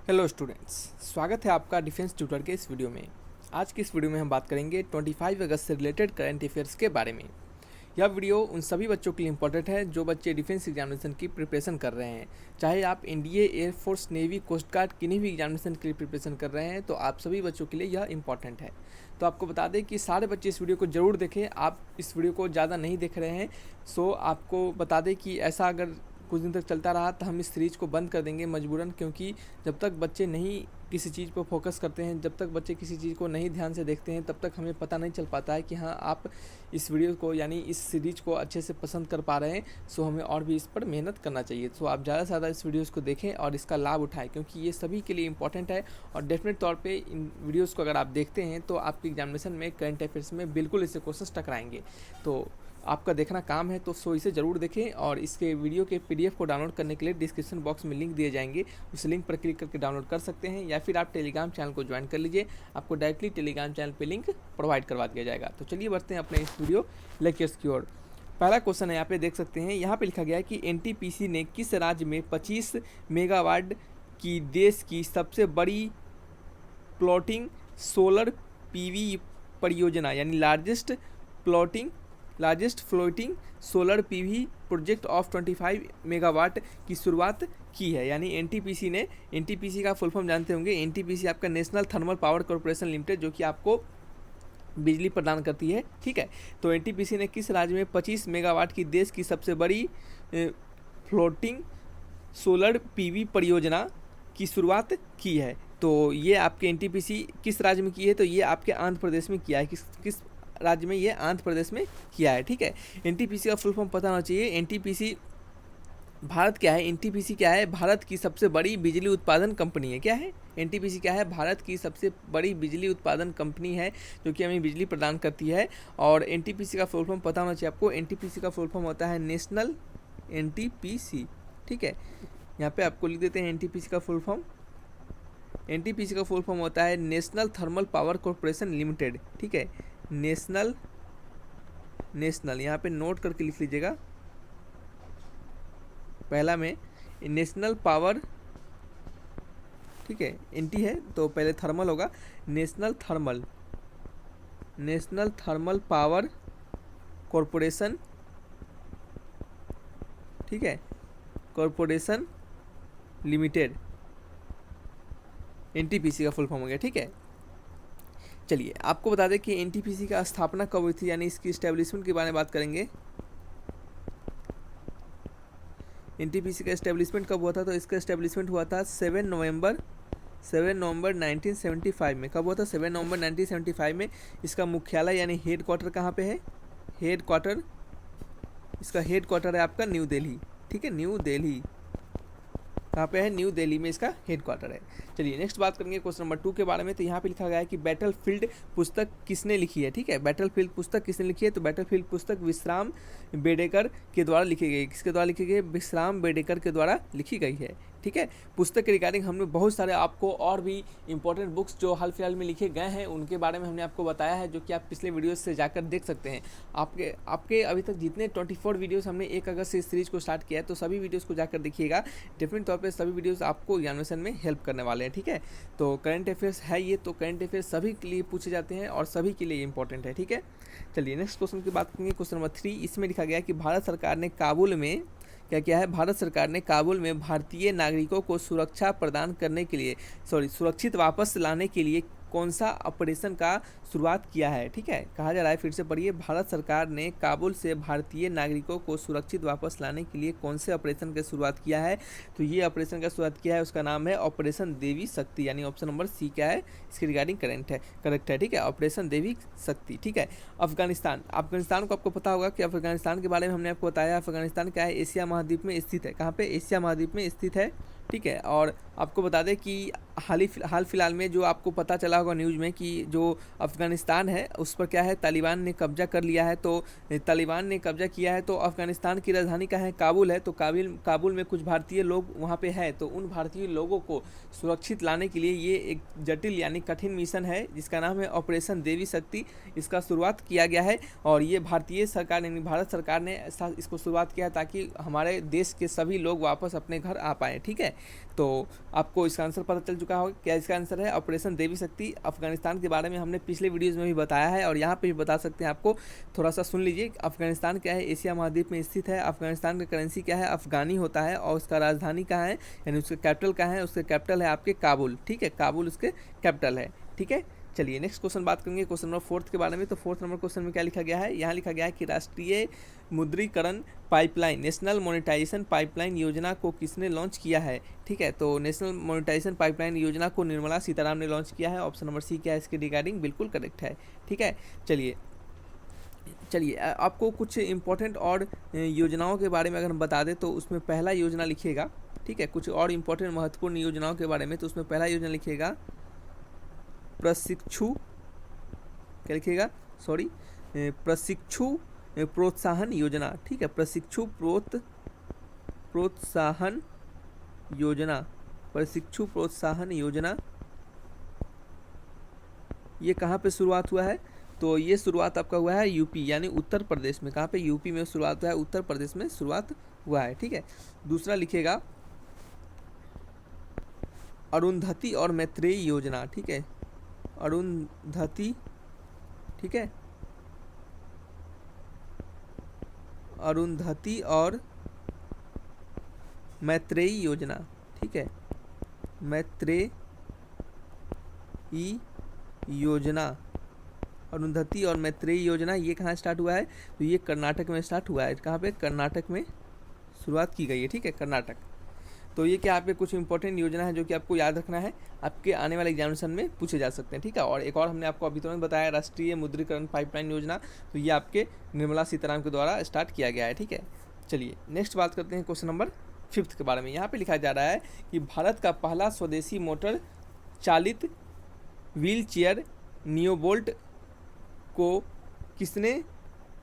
Hello students, स्वागत है आपका डिफेंस ट्यूटर के इस वीडियो में। आज की इस वीडियो में हम बात करेंगे 25 अगस्त से रिलेटेड करंट अफेयर्स के बारे में। यह वीडियो उन सभी बच्चों के लिए इंपॉर्टेंट है जो बच्चे डिफेंस एग्जामिनेशन की प्रिपरेशन कर रहे हैं। चाहे आप NDA, air force, navy, coast guard किन्हीं भी एग्जामिनेशन के लिए प्रिपरेशन कर रहे हैं तो आप सभी बच्चों के लिए यह इंपॉर्टेंट है। तो आपको बता दें कि सारे बच्चे इस वीडियो को ज़रूर देखें। आप इस वीडियो को ज़्यादा नहीं देख रहे हैं, सो आपको बता दें कि ऐसा अगर कुछ दिन तक चलता रहा तो हम इस सीरीज़ को बंद कर देंगे मजबूरन, क्योंकि जब तक बच्चे नहीं किसी चीज़ पर फोकस करते हैं, जब तक बच्चे किसी चीज़ को नहीं ध्यान से देखते हैं, तब तक हमें पता नहीं चल पाता है कि हाँ आप इस वीडियो को यानी इस सीरीज़ को अच्छे से पसंद कर पा रहे हैं। सो हमें और भी इस पर मेहनत करना चाहिए। सो आप ज़्यादा से ज़्यादा इस वीडियोज़ को देखें और इसका लाभ उठाएं, क्योंकि ये सभी के लिए इंपॉर्टेंट है। और डेफिनेट तौर पर इन वीडियोज़ को अगर आप देखते हैं तो आपकी एग्जामिनेशन में करंट अफेयर्स में बिल्कुल इससे क्वेश्चन टकराएंगे। तो आपका देखना काम है, तो सो इसे ज़रूर देखें। और इसके वीडियो के पीडीएफ को डाउनलोड करने के लिए डिस्क्रिप्शन बॉक्स में लिंक दिए जाएंगे, उस लिंक पर क्लिक करके डाउनलोड कर सकते हैं, या फिर आप टेलीग्राम चैनल को ज्वाइन कर लीजिए, आपको डायरेक्टली टेलीग्राम चैनल पे लिंक प्रोवाइड करवा दिया जाएगा। तो चलिए बढ़ते हैं अपने इस वीडियो लेक्चर्स की ओर। पहला क्वेश्चन है, यहाँ पे देख सकते हैं, यहाँ पे लिखा गया है कि एनटीपीसी ने किस राज्य में 25 मेगावाट की देश की सबसे बड़ी फ्लोटिंग सोलर पीवी परियोजना यानी largest floating solar PV project of 25 megawatt की शुरुआत की है। यानी एनटीपीसी ने, एनटीपीसी का फुल फॉर्म जानते होंगे, एनटीपीसी आपका national thermal power corporation limited, जो कि आपको बिजली प्रदान करती है। ठीक है, तो एनटीपीसी ने किस राज्य में 25 मेगावाट की देश की सबसे बड़ी फ्लोटिंग सोलर पीवी परियोजना की शुरुआत की है? तो ये आपके एनटीपीसी किस राज्य में की है? तो ये आपके आंध्र प्रदेश में किया है। किस राज्य में? ये आंध्र प्रदेश में किया है। ठीक है, एनटीपीसी का फुल फॉर्म पता होना चाहिए। एनटीपीसी भारत क्या है? एनटीपीसी क्या है? भारत की सबसे बड़ी बिजली उत्पादन कंपनी है। क्या है? एनटीपीसी क्या है? भारत की सबसे बड़ी बिजली उत्पादन कंपनी है, जो कि हमें बिजली प्रदान करती है। और एनटीपीसी का फुल फॉर्म पता होना चाहिए आपको। एनटीपीसी का फुल फॉर्म होता है नेशनल एनटीपीसी। ठीक है, यहाँ पे आपको लिख देते हैं एनटीपीसी का फुल फॉर्म। एनटीपीसी का फुल फॉर्म होता है national thermal power corporation limited. ठीक है, नेशनल यहाँ पे नोट करके लिख लीजिएगा। पहला में नेशनल पावर, ठीक है, एनटी है तो पहले थर्मल होगा, नेशनल थर्मल पावर कॉर्पोरेशन, ठीक है, कॉर्पोरेशन लिमिटेड, एनटीपीसी का फुल फॉर्म हो गया। ठीक है, चलिए आपको बता दें कि एनटीपीसी का स्थापना कब हुई थी, यानी इसकी इस्टेब्लिशमेंट के बारे में बात करेंगे। एनटीपीसी का इस्टेब्लिशमेंट कब हुआ था? तो इसका इस्टेब्लिशमेंट हुआ था 7 नवंबर 1975 में। कब हुआ था? 7 नवंबर 1975 में। इसका मुख्यालय यानी हेड क्वार्टर कहाँ पे है? इसका हेड क्वार्टर है आपका न्यू दिल्ली। ठीक है, न्यू दिल्ली कहाँ पे है? न्यू दिल्ली में इसका हेड क्वार्टर है। चलिए नेक्स्ट बात करेंगे क्वेश्चन नंबर 2 के बारे में। तो यहाँ पे लिखा गया है कि बैटलफील्ड पुस्तक किसने लिखी है? ठीक है, बैटलफील्ड पुस्तक किसने लिखी है? तो बैटलफील्ड पुस्तक विश्राम बेडेकर के द्वारा लिखी गई। किसके द्वारा लिखी गई? विश्राम बेडेकर के द्वारा लिखी गई है। ठीक है, पुस्तक के रिगार्डिंग हमने बहुत सारे आपको और भी इंपॉर्टेंट बुक्स जो हाल फिलहाल में लिखे गए हैं उनके बारे में हमने आपको बताया है, जो कि आप पिछले वीडियोस से जाकर देख सकते हैं। आपके अभी तक जितने 24 वीडियोस हमने 1 अगस्त से इस सीरीज़ को स्टार्ट किया है, तो सभी वीडियोस को जाकर देखिएगा। डेफिनेट तौर पे सभी वीडियोस आपको एग्जामिनेशन में हेल्प करने वाले हैं। ठीक है, तो करंट अफेयर्स है ये, तो करंट अफेयर्स सभी के लिए पूछे जाते हैं और सभी के लिए इंपॉर्टेंट है। ठीक है, चलिए नेक्स्ट क्वेश्चन की बात करेंगे। क्वेश्चन नंबर 3, इसमें लिखा गया कि भारत सरकार ने काबुल में क्या है? भारत सरकार ने काबुल में भारतीय नागरिकों को सुरक्षित वापस लाने के लिए कौन सा ऑपरेशन का शुरुआत किया है? ठीक है, कहा जा रहा है, फिर से पढ़िए, भारत सरकार ने काबुल से भारतीय नागरिकों को सुरक्षित वापस लाने के लिए कौन से ऑपरेशन की शुरुआत किया है? तो ये ऑपरेशन का शुरुआत किया है, उसका नाम है ऑपरेशन देवी शक्ति, यानी ऑप्शन नंबर सी क्या है इसके रिगार्डिंग करेक्ट है। ठीक है, ऑपरेशन देवी शक्ति। ठीक है, अफगानिस्तान को आपको पता होगा कि अफगानिस्तान के बारे में हमने आपको बताया। अफगानिस्तान क्या है? एशिया महाद्वीप में स्थित है। कहाँ पे? एशिया महाद्वीप में स्थित है। ठीक है, और आपको बता दें कि हाल फिलहाल में जो आपको पता चला होगा न्यूज़ में कि जो अफ़गानिस्तान है उस पर क्या है, तालिबान ने कब्जा कर लिया है। तो तालिबान ने कब्जा किया है, तो अफ़गानिस्तान की राजधानी क्या है, काबुल है। तो काबुल में कुछ भारतीय लोग वहाँ पे है, तो उन भारतीय लोगों को सुरक्षित लाने के लिए ये एक जटिल यानी कठिन मिशन है जिसका नाम है ऑपरेशन देवी शक्ति। इसका शुरुआत किया गया है और ये भारतीय सरकार यानी भारत सरकार ने इसको शुरुआत किया है ताकि हमारे देश के सभी लोग वापस अपने घर आ पाएँ। ठीक है, तो आपको इसका आंसर पता चल चुका होगा। क्या इसका आंसर है ऑपरेशन देवी शक्ति। अफगानिस्तान के बारे में हमने पिछले वीडियोज़ में भी बताया है और यहाँ पे भी बता सकते हैं आपको, थोड़ा सा सुन लीजिए। अफगानिस्तान क्या है, एशिया महाद्वीप में स्थित है। अफगानिस्तान का करेंसी क्या है, अफगानी होता है। और उसका राजधानी कहाँ है यानी उसका कैपिटल कहाँ है, उसका कैपिटल है आपके काबुल। ठीक है, काबुल उसके कैपिटल है। ठीक है, चलिए नेक्स्ट क्वेश्चन बात करेंगे, क्वेश्चन नंबर 4 के बारे में। तो 4 नंबर क्वेश्चन में क्या लिखा गया है, यहाँ लिखा गया है कि राष्ट्रीय मुद्रीकरण पाइपलाइन नेशनल मोनेटाइजेशन पाइपलाइन योजना को किसने लॉन्च किया है। ठीक है, तो नेशनल मोनेटाइजेशन पाइपलाइन योजना को निर्मला सीतारामन ने लॉन्च किया है। ऑप्शन नंबर सी क्या है इसके रिगार्डिंग, बिल्कुल करेक्ट है। ठीक है, चलिए आपको कुछ इंपॉर्टेंट और योजनाओं के बारे में अगर हम बता दें तो उसमें पहला योजना लिखिएगा। ठीक है, कुछ और इम्पोर्टेंट महत्वपूर्ण योजनाओं के बारे में, तो उसमें पहला योजना लिखिएगा प्रशिक्षु, क्या लिखिएगा, सॉरी, प्रशिक्षु प्रोत्साहन योजना। ठीक है, प्रशिक्षु प्रोत्साहन योजना, प्रशिक्षु प्रोत्साहन योजना। ये कहाँ पे शुरुआत हुआ है, तो ये शुरुआत आपका हुआ है यूपी यानी उत्तर प्रदेश में। कहाँ पे, यूपी में शुरुआत हुआ है, उत्तर प्रदेश में शुरुआत हुआ है। ठीक है, दूसरा लिखिएगा अरुंधति और मैत्रेयी योजना। ठीक है, अरुंधति, ठीक है, अरुंधति और मैत्रेयी योजना। ठीक है, मैत्रेयी योजना, अरुंधति और मैत्रेयी योजना, ये कहाँ स्टार्ट हुआ है, तो ये कर्नाटक में स्टार्ट हुआ है। कहाँ पे, कर्नाटक में शुरुआत की गई है। ठीक है, कर्नाटक। तो ये क्या आपके कुछ इंपॉर्टेंट योजना है जो कि आपको याद रखना है, आपके आने वाले एग्जामिनेशन में पूछे जा सकते हैं। ठीक है, और एक और हमने आपको अभी तुरंत बताया राष्ट्रीय मुद्रीकरण पाइपलाइन योजना, तो ये आपके निर्मला सीतारामन के द्वारा स्टार्ट किया गया है। ठीक है, चलिए नेक्स्ट बात करते हैं क्वेश्चन नंबर 5 के बारे में। यहाँ पे लिखा जा रहा है कि भारत का पहला स्वदेशी मोटर चालित व्हील चेयर नियोबोल्ट को किसने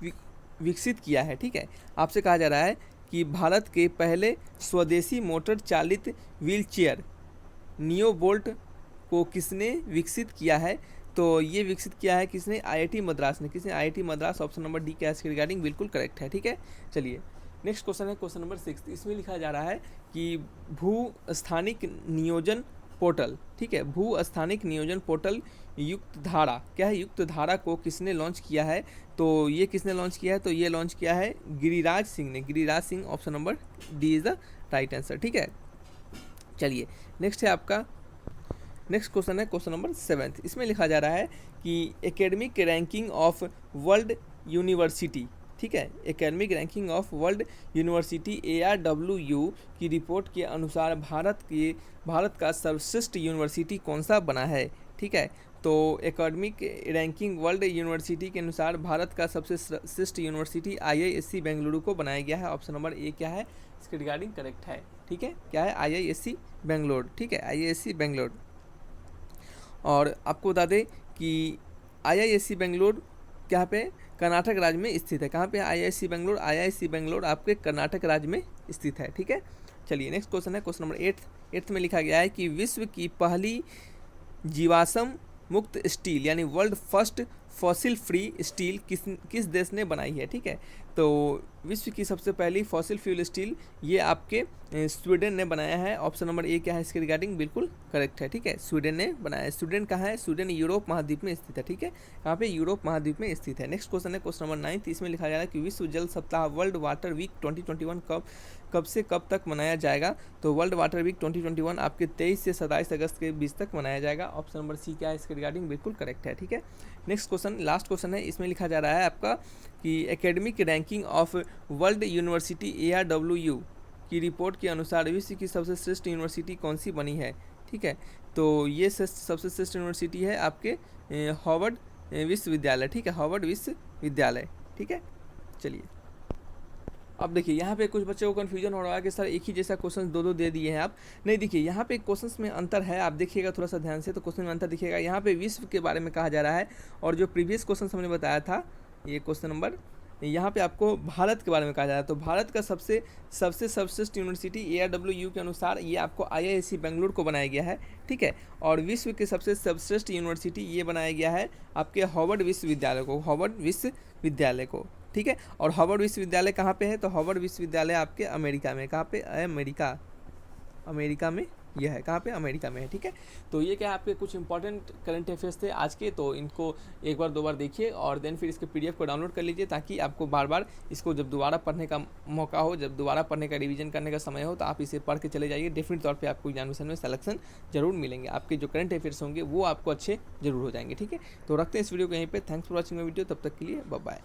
विकसित किया है। ठीक है, आपसे कहा जा रहा है कि भारत के पहले स्वदेशी मोटर चालित व्हील चेयर नियोबोल्ट को किसने विकसित किया है। तो ये विकसित किया है किसने, आईआईटी मद्रास ने। किसने, IIT Madras. Option number D क्या है इसके रिगार्डिंग, बिल्कुल करेक्ट है। ठीक है, चलिए नेक्स्ट क्वेश्चन है क्वेश्चन नंबर 6। इसमें लिखा जा रहा है कि भू स्थानिक नियोजन पोर्टल। ठीक है, भू स्थानिक नियोजन पोर्टल युक्त धारा, क्या है, युक्त धारा को किसने लॉन्च किया है। तो ये किसने लॉन्च किया है, तो ये लॉन्च किया है गिरिराज सिंह ने। Giriraj Singh, option number D is the right answer. ठीक है, चलिए नेक्स्ट है आपका, नेक्स्ट क्वेश्चन है क्वेश्चन नंबर 7। इसमें लिखा जा रहा है कि academic ranking of world university. ठीक है, academic ranking of world university ARWU की रिपोर्ट के अनुसार भारत का सर्वश्रेष्ठ यूनिवर्सिटी कौन सा बना है। ठीक है, तो एकेडमिक रैंकिंग वर्ल्ड यूनिवर्सिटी के अनुसार भारत का सबसे श्रेष्ठ यूनिवर्सिटी IISc बेंगलुरु को बनाया गया है। ऑप्शन नंबर ए क्या है इसके रिगार्डिंग करेक्ट है। ठीक है, क्या है, IISc बेंगलोर। ठीक है, IISc बेंगलोर। और आपको बता दें कि IISc बेंगलोर क्या पे, कर्नाटक राज्य में स्थित है। कहाँ पे, IISc बेंगलोर। IISc बेंगलोर आपके कर्नाटक राज्य में स्थित है। ठीक है, चलिए नेक्स्ट क्वेश्चन है क्वेश्चन नंबर 8 में लिखा गया है कि विश्व की पहली जीवाश्म मुक्त स्टील यानी world first fossil free steel किस देश ने बनाई है। ठीक है, तो विश्व की सबसे पहली फॉसिल फ्यूल स्टील ये आपके स्वीडन ने बनाया है। ऑप्शन नंबर ए क्या है इसके रिगार्डिंग, बिल्कुल करेक्ट है। ठीक है, स्वीडन ने बनाया है। स्वीडन कहाँ है, स्वीडन यूरोप महाद्वीप में स्थित है। ठीक है, कहाँ पे, यूरोप महाद्वीप में स्थित है। नेक्स्ट क्वेश्चन है क्वेश्चन नंबर 9। इसमें लिखा जा रहा है कि विश्व जल सप्ताह वर्ल्ड वाटर वीक 2021 कब से कब तक मनाया जाएगा। तो वर्ल्ड वाटर वीक 2021 आपके 23 से 27 अगस्त के बीच तक मनाया जाएगा। ऑप्शन नंबर सी क्या है इसके रिगार्डिंग, बिल्कुल करेक्ट है। ठीक है, नेक्स्ट क्वेश्चन लास्ट क्वेश्चन है। इसमें लिखा जा रहा है आपका कि academic ranking of world university ARWU की रिपोर्ट के अनुसार विश्व की सबसे श्रेष्ठ यूनिवर्सिटी कौन सी बनी है। ठीक है, तो ये सबसे श्रेष्ठ यूनिवर्सिटी है आपके हार्वर्ड विश्वविद्यालय। ठीक है, हार्वर्ड विश्वविद्यालय। ठीक है, चलिए अब देखिए यहाँ पे कुछ बच्चों को कन्फ्यूजन हो रहा है कि सर एक ही जैसा क्वेश्चन दो दे दिए हैं आप। नहीं, देखिए यहाँ पे क्वेश्चंस में अंतर है, आप देखिएगा थोड़ा सा ध्यान से तो क्वेश्चन में अंतर दिखेगा। यहाँ पे विश्व के बारे में कहा जा रहा है, और जो प्रीवियस क्वेश्चन हमने बताया था, ये क्वेश्चन नंबर, यहाँ पे आपको भारत के बारे में कहा जा रहा है। तो भारत का सबसे सर्वश्रेष्ठ यूनिवर्सिटी ARWU के अनुसार ये आपको IISc बेंगलुरु को बनाया गया है, ठीक है। और विश्व के सबसे सर्वश्रेष्ठ यूनिवर्सिटी ये बनाया गया है आपके हार्वर्ड विश्वविद्यालय को, ठीक है। और हार्वर्ड विश्वविद्यालय कहाँ पे है? तो हार्वर्ड विश्वविद्यालय आपके अमेरिका में, कहाँ पे? अमेरिका में यह है, कहाँ पे? अमेरिका में है, ठीक है। तो ये क्या आपके कुछ इंपॉर्टेंट करंट अफेयर्स थे आज के, तो इनको एक बार दो बार देखिए और देन फिर इसके PDF को डाउनलोड कर लीजिए, ताकि आपको बार बार इसको जब दोबारा पढ़ने का मौका हो, जब दोबारा पढ़ने का रिवीजन करने का समय हो, तो आप इसे पढ़ के चले जाइए। डेफिनेट तौर पर आपको एग्जामिनेशन में सिलेक्शन जरूर मिलेंगे, आपके जो करंट अफेयर्स होंगे वो आपको अच्छे जरूर हो जाएंगे, ठीक है। तो रखते हैं इस वीडियो को यहीं पर। Thanks for watching my video, तब तक के लिए बाय बाय।